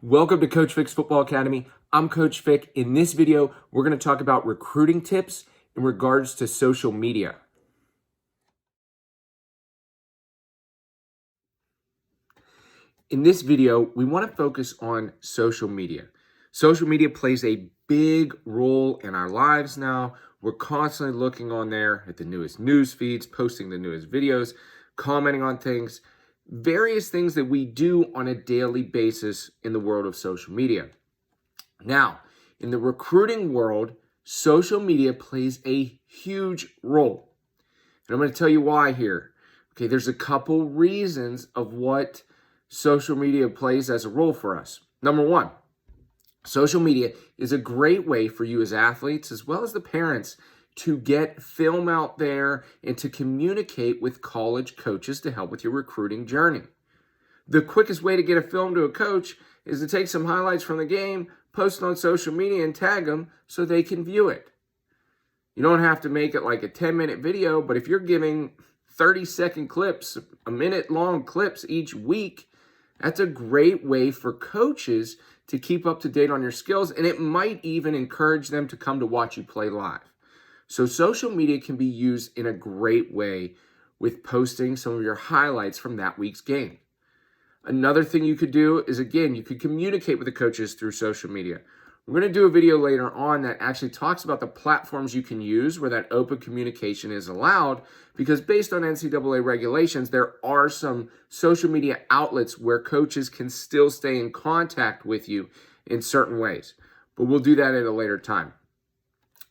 Welcome to Coach Fick's Football Academy. I'm Coach Fick. In this video, we're going to talk about recruiting tips in regards to social media. In this video, we want to focus on social media. Social media plays a big role in our lives now. We're constantly looking on there at the newest news feeds, posting the newest videos, commenting on things, various things that we do on a daily basis in the world of social media. Now, in the recruiting world, social media plays a huge role. And I'm going to tell you why here. Okay, there's a couple reasons of what social media plays as a role for us. Number one, social media is a great way for you as athletes, as well as the parents, to get film out there and to communicate with college coaches to help with your recruiting journey. The quickest way to get a film to a coach is to take some highlights from the game, post it on social media, and tag them so they can view it. You don't have to make it like a 10-minute video, but if you're giving 30-second clips, a minute-long clips each week, that's a great way for coaches to keep up to date on your skills, and it might even encourage them to come to watch you play live. So social media can be used in a great way with posting some of your highlights from that week's game. Another thing you could do is, again, you could communicate with the coaches through social media. We're going to do a video later on that actually talks about the platforms you can use where that open communication is allowed, because based on NCAA regulations, there are some social media outlets where coaches can still stay in contact with you in certain ways. But we'll do that at a later time.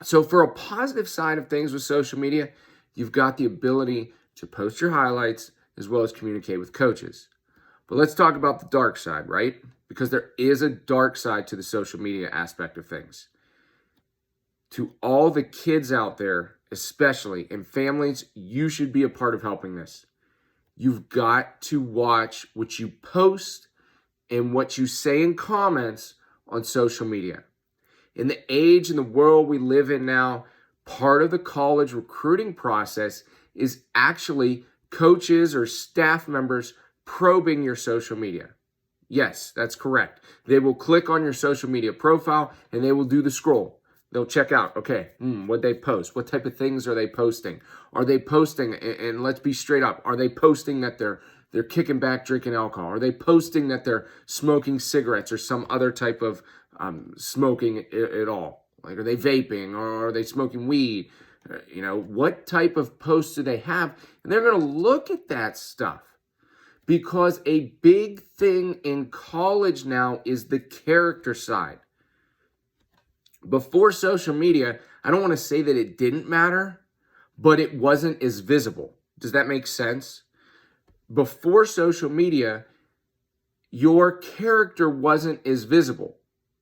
So for a positive side of things with social media, you've got the ability to post your highlights as well as communicate with coaches. But let's talk about the dark side, right? Because there is a dark side to the social media aspect of things. To all the kids out there, especially, and families, you should be a part of helping this. You've got to watch what you post and what you say in comments on social media. In the age and the world we live in now, part of the college recruiting process is actually coaches or staff members probing your social media. Yes, that's correct. They will click on your social media profile and they will do the scroll. They'll check out, okay, what they post. What type of things are they posting? Are they posting, and let's be straight up, are they posting that they're kicking back drinking alcohol? Are they posting that they're smoking cigarettes or some other type of smoking at all? Like, are they vaping or are they smoking weed? What type of posts do they have? And they're going to look at that stuff, because a big thing in college now is the character side. Before social media, I don't want to say that it didn't matter, but it wasn't as visible. Does that make sense? Before social media, your character wasn't as visible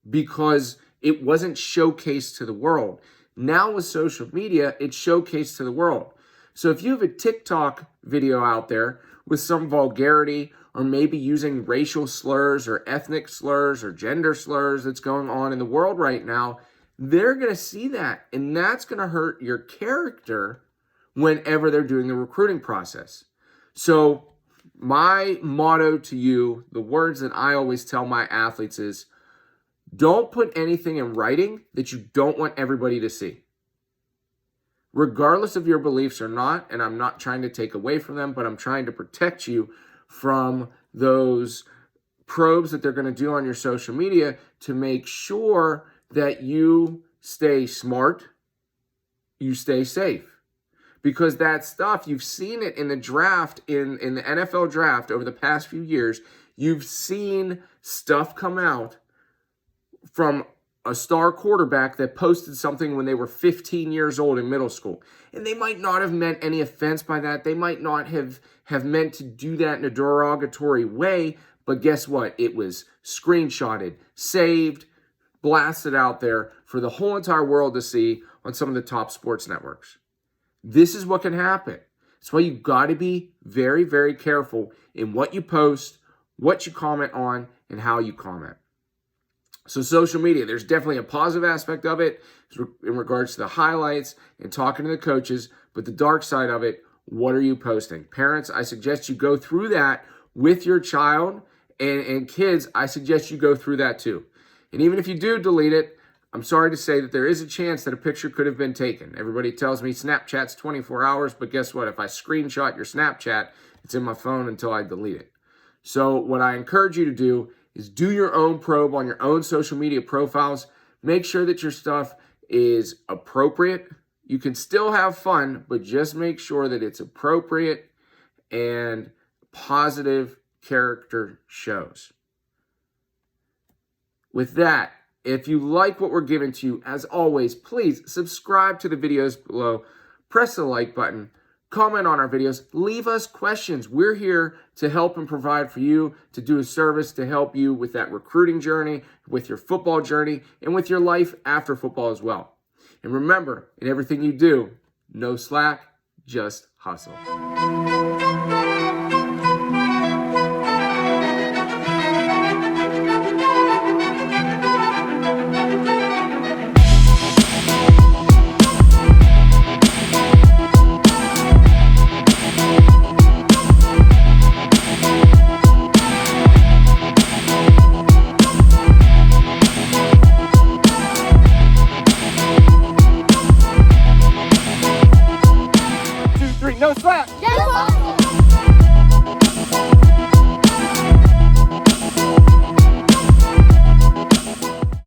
because it wasn't showcased to the world. Now with social media, it's showcased to the world. So if you have a TikTok video out there with some vulgarity, or maybe using racial slurs or ethnic slurs or gender slurs that's going on in the world right now, they're going to see that, and that's going to hurt your character whenever they're doing the recruiting process. So my motto to you, the words that I always tell my athletes is, don't put anything in writing that you don't want everybody to see. Regardless of your beliefs or not, and I'm not trying to take away from them, but I'm trying to protect you from those probes that they're going to do on your social media to make sure that you stay smart, you stay safe. Because that stuff, you've seen it in the draft, in the NFL draft over the past few years, you've seen stuff come out from a star quarterback that posted something when they were 15 years old in middle school. And they might not have meant any offense by that. They might not have meant to do that in a derogatory way. But guess what? It was screenshotted, saved, blasted out there for the whole entire world to see on some of the top sports networks. This is what can happen. That's why you've got to be very, very careful in what you post, what you comment on, and how you comment. So social media, there's definitely a positive aspect of it in regards to the highlights and talking to the coaches, but the dark side of it, what are you posting? Parents, I suggest you go through that with your child And kids, I suggest you go through that too. And even if you do delete it, I'm sorry to say that there is a chance that a picture could have been taken. Everybody tells me Snapchat's 24 hours, but guess what? If I screenshot your Snapchat, it's in my phone until I delete it. So what I encourage you to do is do your own probe on your own social media profiles. Make sure that your stuff is appropriate. You can still have fun, but just make sure that it's appropriate and positive character shows. With that, if you like what we're giving to you, as always, please subscribe to the videos below, press the like button, comment on our videos, leave us questions. We're here to help and provide for you, to do a service to help you with that recruiting journey, with your football journey, and with your life after football as well. And remember, in everything you do, no slack, just hustle. 2, 3, no slack! Yes,